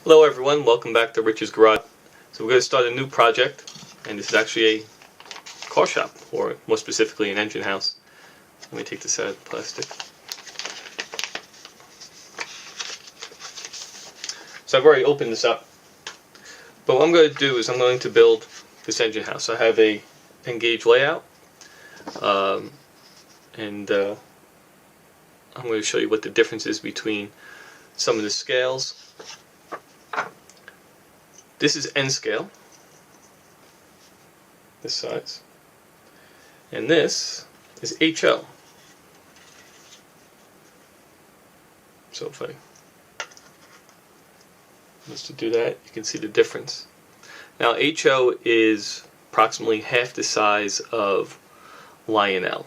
Hello everyone, welcome back to Rich's Garage. So we're going to start a new project, and this is actually a car shop, or more specifically an engine house. Let me take this out of the plastic. So I've already opened this up, but what I'm going to do is I'm going to build this engine house. I have a 10-gauge layout, and I'm going to show you what the difference is between some of the scales. This is N scale, this size, and this is HO. So if I was to do that, you can see the difference. Now HO is approximately half the size of Lionel.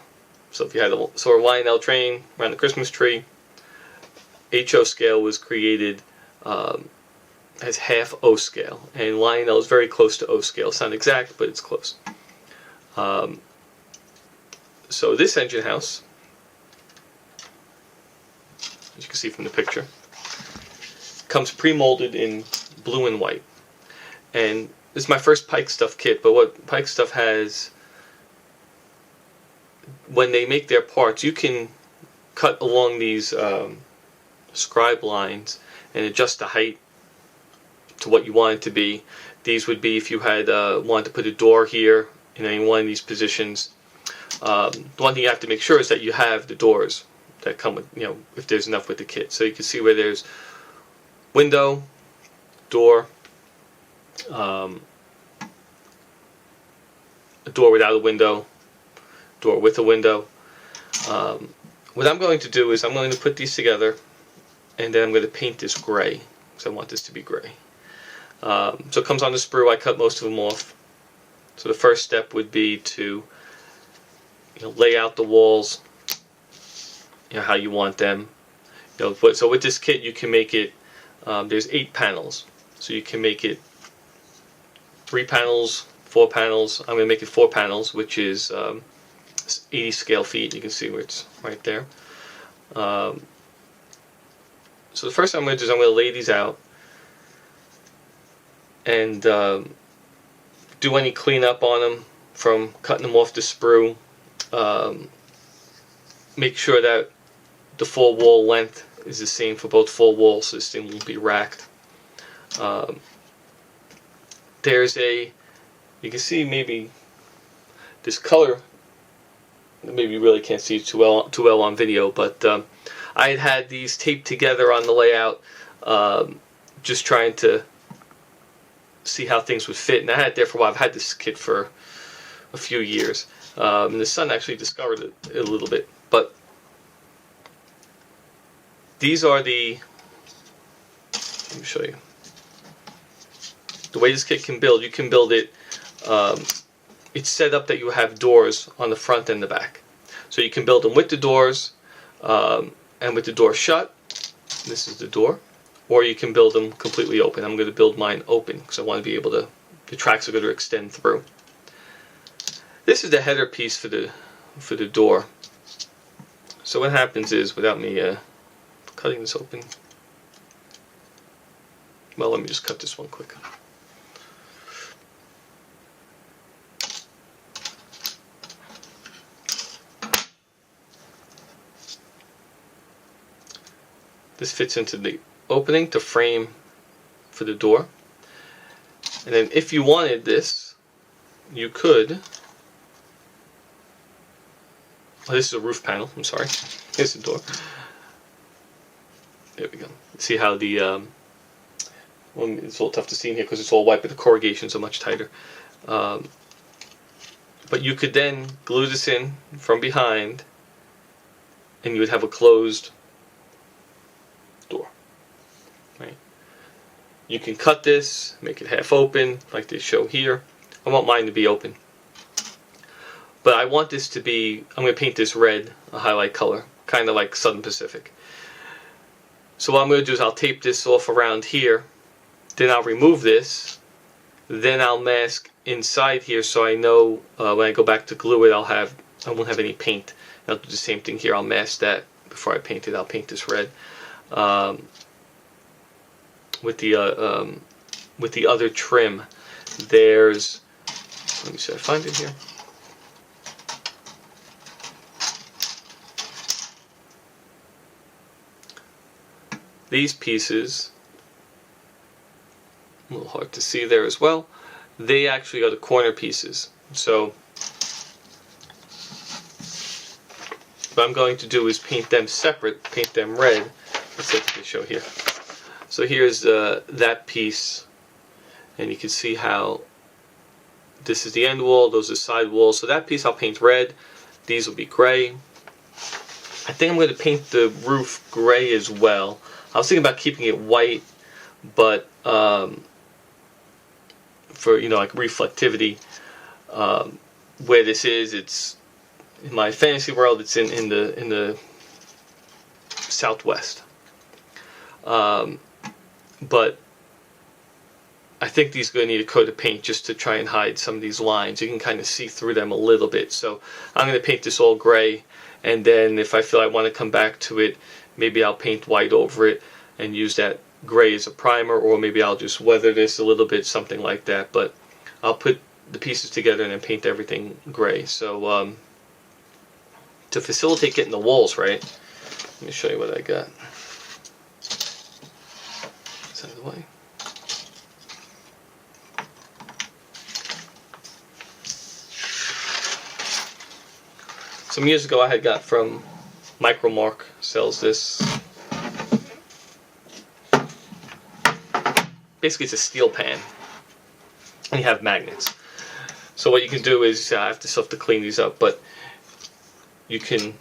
So if you had a sort of Lionel train around the Christmas tree, HO scale was created as half O scale, and Lionel is very close to O scale. It's not exact, but it's close. So this engine house, as you can see from the picture, comes pre-molded in blue and white. And this is my first Pike Stuff kit, but what Pike Stuff has, when they make their parts, you can cut along these scribe lines and adjust the height to what you want it to be. These would be if you had wanted to put a door here in any one of these positions. The one thing you have to make sure is that you have the doors that come with, if there's enough with the kit. So you can see where there's window, door, a door without a window, door with a window. What I'm going to do is I'm going to put these together, and then I'm going to paint this gray, because I want this to be gray. So it comes on the sprue. I cut most of them off. So the first step would be to lay out the walls how you want them. So with this kit you can make it, there's 8 panels, so you can make it 3 panels, 4 panels. I'm going to make it 4 panels, which is 80 scale feet. You can see where it's right there. So the first thing I'm going to do is I'm going to lay these out and do any cleanup on them from cutting them off the sprue. Make sure that the full wall length is the same for both full walls, so this thing won't be racked. There's you can see maybe this color, maybe you really can't see it too well on video, but I had these taped together on the layout, just trying to see how things would fit, and I had it there for a while. I've had this kit for a few years, and the son actually discovered it a little bit. But these are let me show you the way this kit can build. You can build it, it's set up that you have doors on the front and the back, so you can build them with the doors and with the door shut. This is the door. Or you can build them completely open. I'm going to build mine open because I want to be able to, the tracks are going to extend through. This is the header piece for the door. So what happens is, without me cutting this open, well, let me just cut this one quick. This fits into the opening to frame for the door, and then if you wanted this, you could, this is a roof panel, I'm sorry, here's the door. There we go. See how the well, it's a little tough to see in here because it's all white, but the corrugations are much tighter. But you could then glue this in from behind, and you would have a closed door. Right. You can cut this, make it half open, like they show here. I want mine to be open. But I want this to be, I'm going to paint this red, a highlight color, kind of like Southern Pacific. So what I'm going to do is I'll tape this off around here, then I'll remove this, then I'll mask inside here so I know when I go back to glue it, I won't have any paint. And I'll do the same thing here. I'll mask that before I paint it. I'll paint this red. with the other trim. There's, let me see if I find it here. These pieces, a little hard to see there as well, they actually are the corner pieces. So what I'm going to do is paint them separate, paint them red. Let's see if I can show here. So here's that piece, and you can see how this is the end wall, those are side walls. So that piece I'll paint red, these will be gray. I think I'm going to paint the roof gray as well. I was thinking about keeping it white, but for, you know, like reflectivity, where this is, it's in my fantasy world, it's in the southwest. But I think these are going to need a coat of paint just to try and hide some of these lines. You can kind of see through them a little bit. So I'm going to paint this all gray, and then if I feel I want to come back to it, maybe I'll paint white over it and use that gray as a primer, or maybe I'll just weather this a little bit, something like that. But I'll put the pieces together and then paint everything gray. So to facilitate getting the walls right, let me show you what I got. Is that the way? Some years ago I had got from Micromark, sells this. Basically it's a steel pan, and you have magnets. So what you can do is, I have to clean these up, but you can,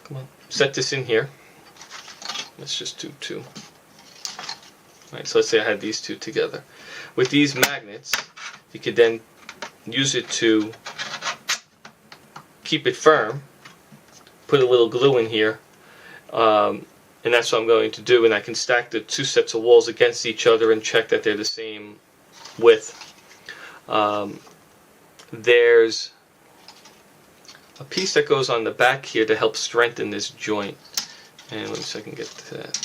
come on, set this in here. Let's just do two. Alright, so let's say I had these two together. With these magnets, you could then use it to keep it firm, put a little glue in here, and that's what I'm going to do, and I can stack the two sets of walls against each other and check that they're the same width. There's a piece that goes on the back here to help strengthen this joint, and let me see if I can get to that.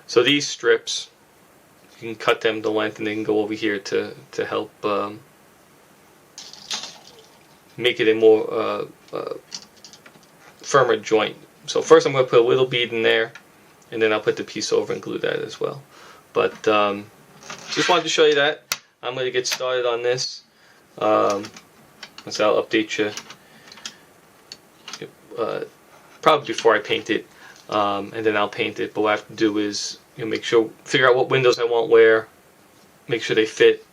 So these strips, you can cut them to length, and they can go over here to help make it a more firmer joint. So first I'm going to put a little bead in there, and then I'll put the piece over and glue that as well. But just wanted to show you that. I'm going to get started on this. So I'll update you probably before I paint it, and then I'll paint it. But what I have to do is, you know, figure out what windows I want where, make sure they fit,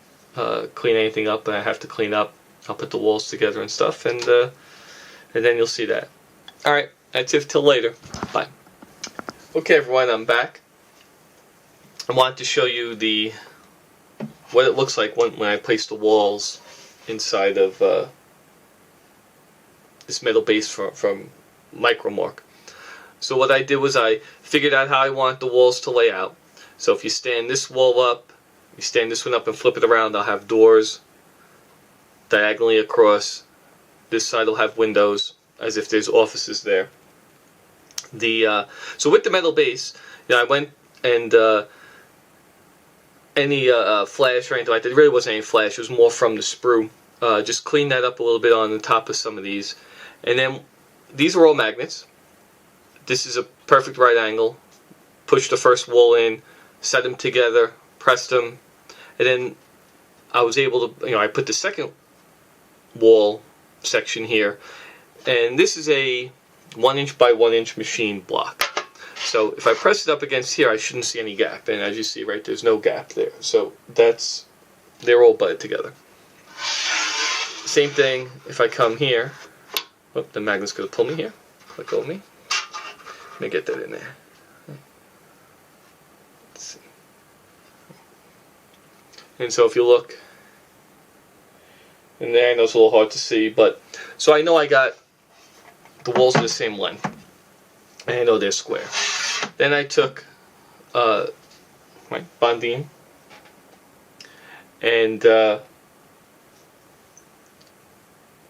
clean anything up that I have to clean up. I'll put the walls together and stuff, and then you'll see that. Alright, that's it till later. Bye. Okay everyone, I'm back. I wanted to show you what it looks like when I place the walls inside of this metal base from Micromark. So what I did was I figured out how I want the walls to lay out. So if you stand this wall up, you stand this one up and flip it around, I'll have doors diagonally across. This side will have windows, as if there's offices there. So with the metal base, you know, I went and any flash or anything like that, there really wasn't any flash, it was more from the sprue. Just clean that up a little bit on the top of some of these. And then these are all magnets. This is a perfect right angle. Push the first wall in, set them together, pressed them, and then I was able to, you know, I put the second wall section here, and this is a 1" by 1" machine block. So if I press it up against here, I shouldn't see any gap, and as you see, right, there's no gap there. So they're all butted together. Same thing if I come here. Oh, the magnet's going to pull me here. Let go of me. Let me get that in there. Let's see. And so if you look in there, I know it's a little hard to see, but so I know I got the walls are the same length, and I know they're square. Then I took my bonding and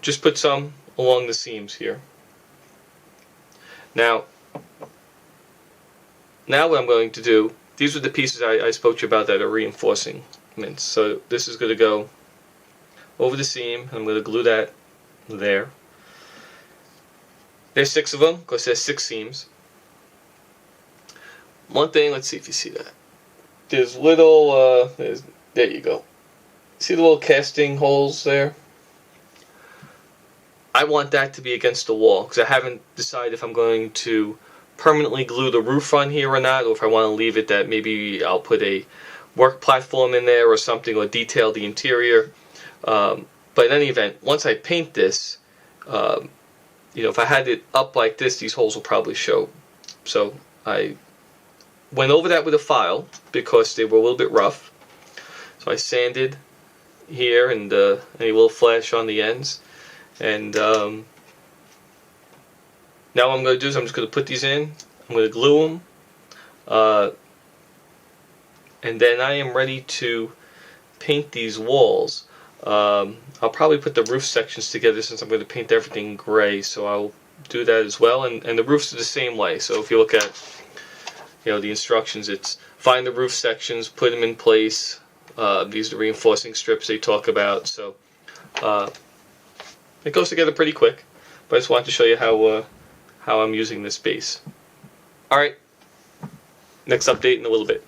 just put some along the seams here. Now what I'm going to do, these are the pieces I spoke to you about that are reinforcing. So this is going to go over the seam. I'm going to glue that there. There's 6 of them because there's 6 seams. One thing, let's see if you see that. There's little, there you go. See the little casting holes there? I want that to be against the wall because I haven't decided if I'm going to permanently glue the roof on here or not, or if I want to leave it that maybe I'll put a work platform in there or something, or detail the interior. But in any event, once I paint this, if I had it up like this, these holes will probably show. So I went over that with a file because they were a little bit rough. So I sanded here and any little flash on the ends. And now what I'm going to do is I'm just going to put these in. I'm going to glue them. And then I am ready to paint these walls. I'll probably put the roof sections together since I'm going to paint everything gray, so I'll do that as well. And the roofs are the same way. So if you look at the instructions, it's find the roof sections, put them in place. These are the reinforcing strips they talk about. So it goes together pretty quick. But I just wanted to show you how I'm using this base. All right, next update in a little bit.